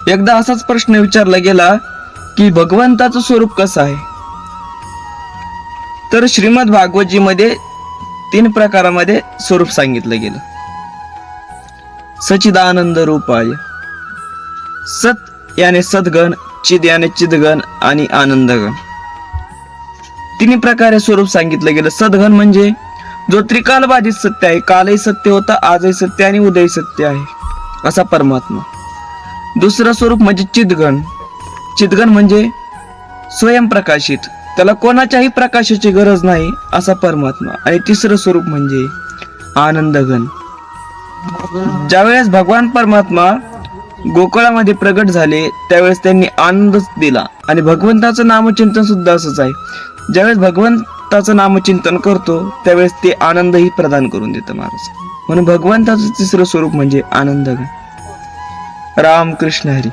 एकदा असाच प्रश्न विचारला गेला की भगवंताचं स्वरूप कसं आहे, तर श्रीमद भागवतजी मध्ये 3 प्रकारामध्ये स्वरूप सांगितलं गेलं. सच्चिदानंद रूपाय, सत याने सद्गण, चिद याने चिदगण आणि आनंदगण. 3 प्रकारे स्वरूप सांगितलं गेलं. सद्गण म्हणजे जो त्रिकालबाधित सत्य आहे, कालही सत्य होता, आजही सत्य आणि उद्याही सत्य आहे असा परमात्मा. दुसरं स्वरूप म्हणजे चिदगण. चिदगण म्हणजे स्वयंप्रकाशित, त्याला कोणाच्याही प्रकाशाची गरज नाही असा परमात्मा. आणि तिसरं स्वरूप म्हणजे आनंदगण. ज्यावेळेस भगवान परमात्मा गोकुळामध्ये प्रगट झाले त्यावेळेस त्यांनी आनंदच दिला. आणि भगवंताचं नामचिंतन सुद्धा असंच आहे. ज्यावेळेस भगवंताचं नामचिंतन करतो त्यावेळेस ते आनंदही प्रदान करून देतं महाराज. म्हणून भगवंताचं तिसरं स्वरूप म्हणजे आनंदगण. राम कृष्ण हरी.